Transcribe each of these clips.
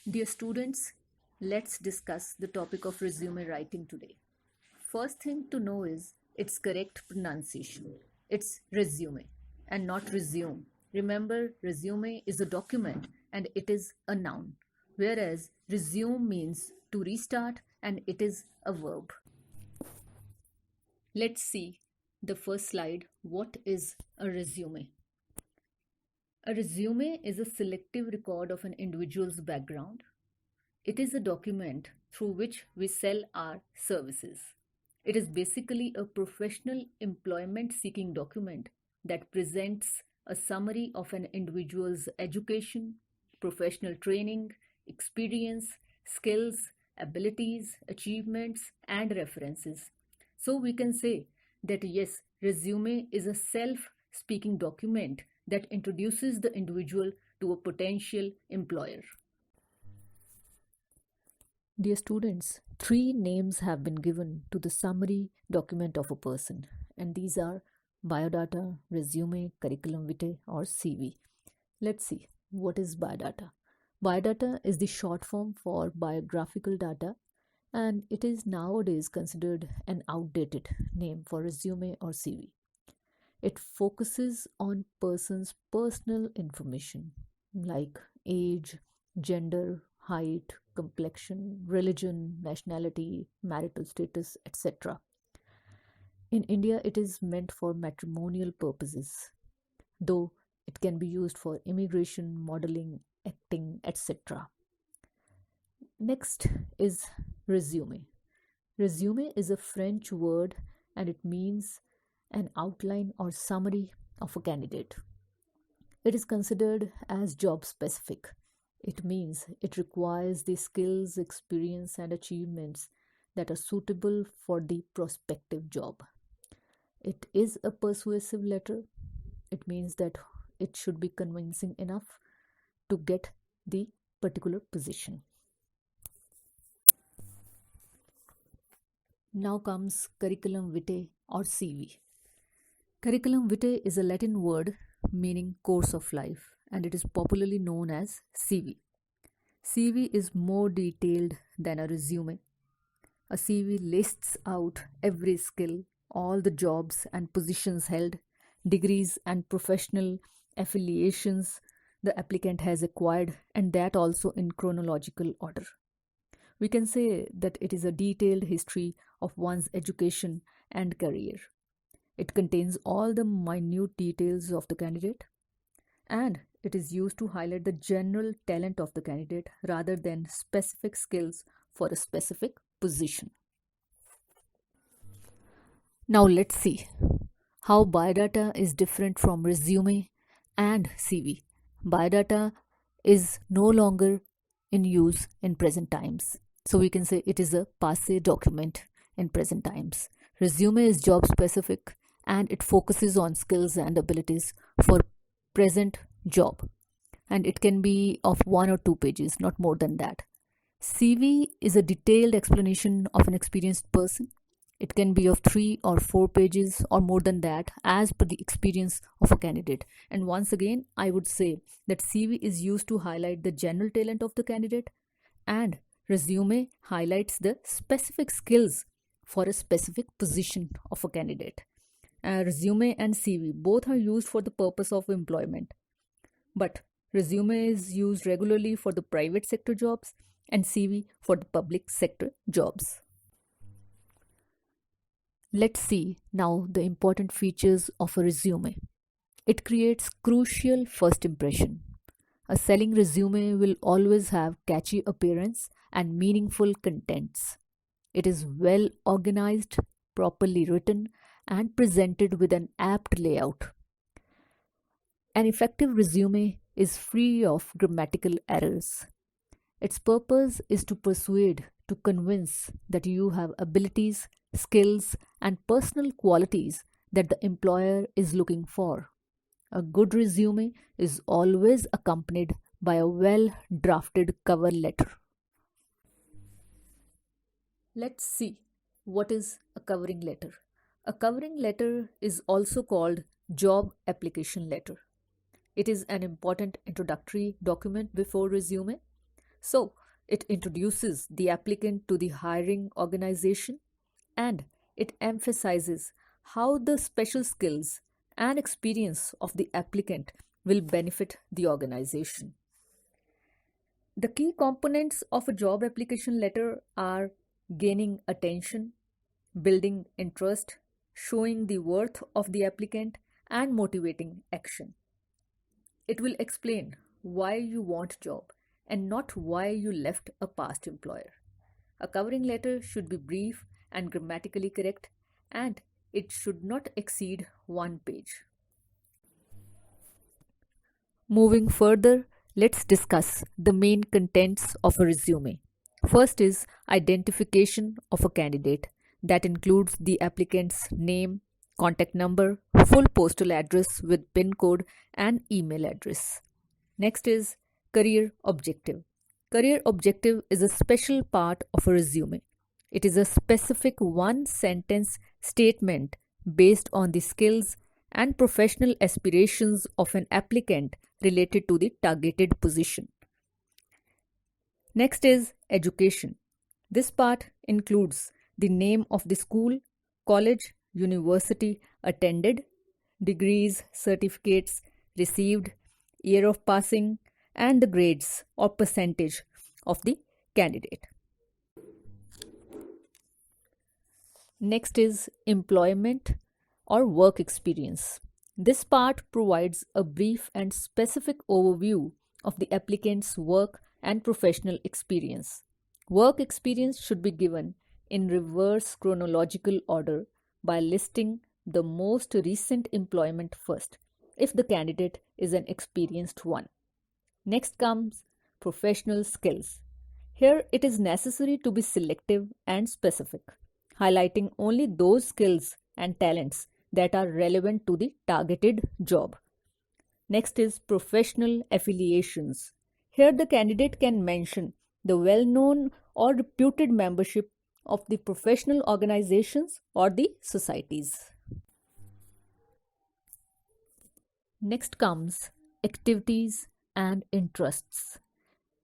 Dear students, let's discuss the topic of resume writing today. First thing to know is its correct pronunciation. It's resume and not resume. Remember, resume is a document and it is a noun, whereas resume means to restart and it is a verb. Let's see the first slide. What is a resume? A resume is a selective record of an individual's background. It is a document through which we sell our services. It is basically a professional employment seeking document that presents a summary of an individual's education, professional training, experience, skills, abilities, achievements, and references. So we can say that yes, resume is a self speaking document that introduces the individual to a potential employer. Dear students, three names have been given to the summary document of a person, and these are biodata, resume, curriculum vitae, or CV. Let's see, what is biodata? Biodata is the short form for biographical data, and it is nowadays considered an outdated name for resume or CV. It focuses on person's personal information like age, gender, height, complexion, religion, nationality, marital status, etc. In India, it is meant for matrimonial purposes, though it can be used for immigration, modeling, acting, etc. Next is resume. Resume is a French word and it means an outline or summary of a candidate. It is considered as job specific. It means it requires the skills, experience, and achievements that are suitable for the prospective job. It is a persuasive letter. It means that it should be convincing enough to get the particular position. Now comes curriculum vitae or CV. Curriculum vitae is a Latin word meaning course of life, and it is popularly known as CV. CV is more detailed than a resume. A CV lists out every skill, all the jobs and positions held, degrees and professional affiliations the applicant has acquired, and that also in chronological order. We can say that it is a detailed history of one's education and career. It contains all the minute details of the candidate, and it is used to highlight the general talent of the candidate rather than specific skills for a specific position. Now let's see how biodata is different from resume and CV. Biodata is no longer in use in present times. So we can say it is a passé document in present times. Resume is job specific and it focuses on skills and abilities for present job, and it can be of 1 or 2 pages, not more than that. CV is a detailed explanation of an experienced person. It can be of 3 or 4 pages or more than that as per the experience of a candidate. And once again, I would say that CV is used to highlight the general talent of the candidate, and resume highlights the specific skills for a specific position of a candidate. Resume and CV both are used for the purpose of employment, but resume is used regularly for the private sector jobs and CV for the public sector jobs. Let's see now the important features of a resume. It creates crucial first impression. A selling resume will always have catchy appearance and meaningful contents. It is well organized, properly written, and presented with an apt layout. An effective resume is free of grammatical errors. Its purpose is to persuade, to convince that you have abilities, skills, and personal qualities that the employer is looking for. A good resume is always accompanied by a well drafted cover letter. Let's see what is a covering letter. A covering letter is also called job application letter. It is an important introductory document before resume. So, it introduces the applicant to the hiring organization and it emphasizes how the special skills and experience of the applicant will benefit the organization. The key components of a job application letter are gaining attention, building interest, showing the worth of the applicant, and motivating action. It will explain why you want job and not why you left a past employer. A covering letter should be brief and grammatically correct and it should not exceed 1 page. Moving further, let's discuss the main contents of a resume. First is identification of a candidate that includes the applicant's name, contact number, full postal address with PIN code, and email address. Next is career objective. Career objective is a special part of a resume. It is a specific one sentence statement based on the skills and professional aspirations of an applicant related to the targeted position. Next is education. This part includes the name of the school, college, university attended, degrees, certificates received, year of passing, and the grades or percentage of the candidate. Next is employment or work experience. This part provides a brief and specific overview of the applicant's work and professional experience. Work experience should be given in reverse chronological order by listing the most recent employment first, if the candidate is an experienced one. Next comes professional skills. Here it is necessary to be selective and specific, highlighting only those skills and talents that are relevant to the targeted job. Next is professional affiliations. Here the candidate can mention the well-known or reputed membership of the professional organizations or the societies. Next comes activities and interests.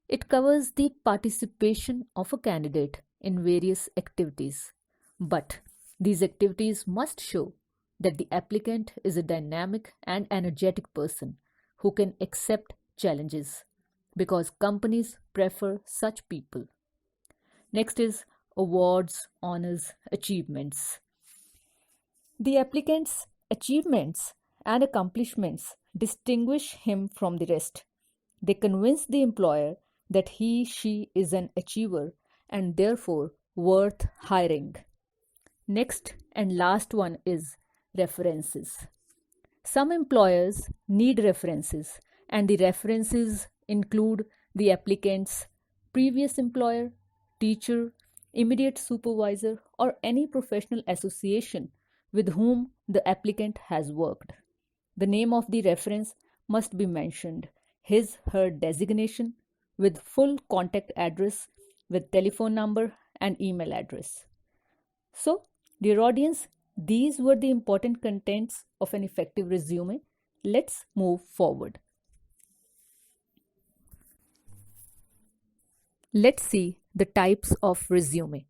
It covers the participation of a candidate in various activities, but these activities must show that the applicant is a dynamic and energetic person who can accept challenges because companies prefer such people. Next is awards, honors, achievements. The applicant's achievements and accomplishments distinguish him from the rest. They convince the employer that she is an achiever and therefore worth hiring. Next and last one is references. Some employers need references, and the references include the applicant's previous employer, teacher, immediate supervisor, or any professional association with whom the applicant has worked. The name of the reference must be mentioned, his/her designation, with full contact address, with telephone number and email address. So, dear audience, these were the important contents of an effective resume. Let's move forward. Let's see the types of resume.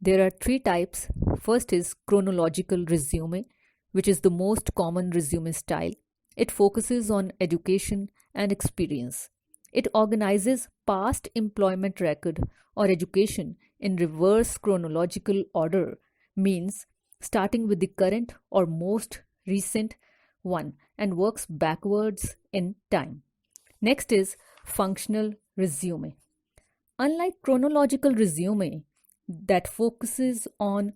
There are 3 types. First is chronological resume, which is the most common resume style. It focuses on education and experience. It organizes past employment record or education in reverse chronological order, means starting with the current or most recent one and works backwards in time. Next is functional resume. Unlike chronological resume that focuses on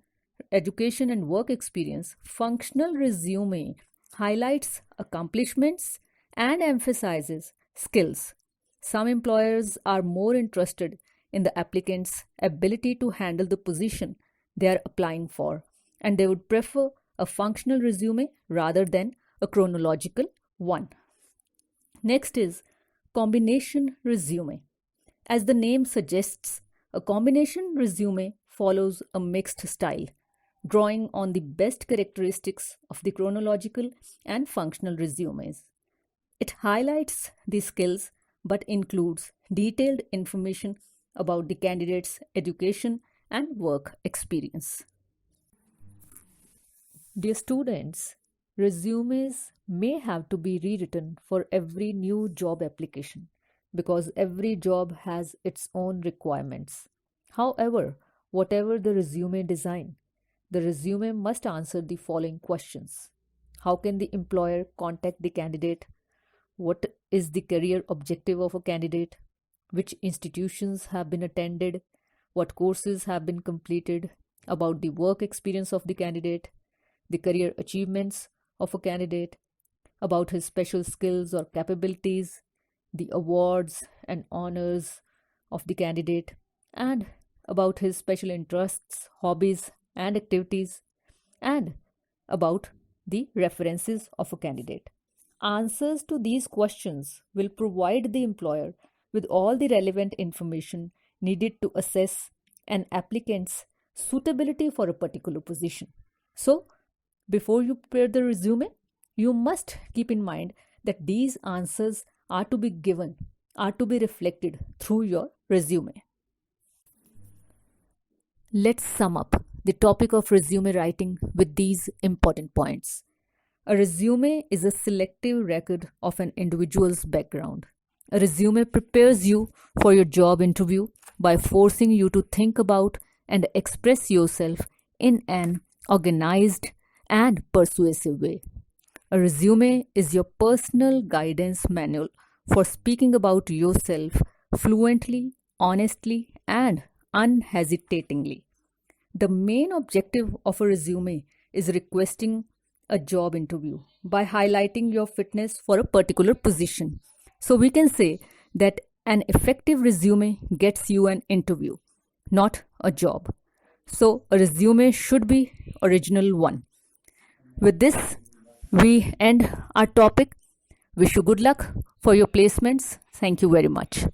education and work experience, functional resume highlights accomplishments and emphasizes skills. Some employers are more interested in the applicant's ability to handle the position they are applying for, and they would prefer a functional resume rather than a chronological one. Next is combination resume. As the name suggests, a combination resume follows a mixed style, drawing on the best characteristics of the chronological and functional resumes. It highlights the skills but includes detailed information about the candidate's education and work experience. Dear students, resumes may have to be rewritten for every new job application because every job has its own requirements. However, whatever the resume design, the resume must answer the following questions. How can the employer contact the candidate? What is the career objective of a candidate? Which institutions have been attended? What courses have been completed? About the work experience of the candidate? The career achievements of a candidate, about his special skills or capabilities, the awards and honors of the candidate, and about his special interests, hobbies, and activities, and about the references of a candidate. Answers to these questions will provide the employer with all the relevant information needed to assess an applicant's suitability for a particular position. So, before you prepare the resume, you must keep in mind that these answers are to be given, are to be reflected through your resume. Let's sum up the topic of resume writing with these important points. A resume is a selective record of an individual's background. A resume prepares you for your job interview by forcing you to think about and express yourself in an organized and persuasive way. A resume is your personal guidance manual for speaking about yourself fluently, honestly, and unhesitatingly. The main objective of a resume is requesting a job interview by highlighting your fitness for a particular position. So we can say that an effective resume gets you an interview, not a job. So a resume should be original one. With this, we end our topic. Wish you good luck for your placements. Thank you very much.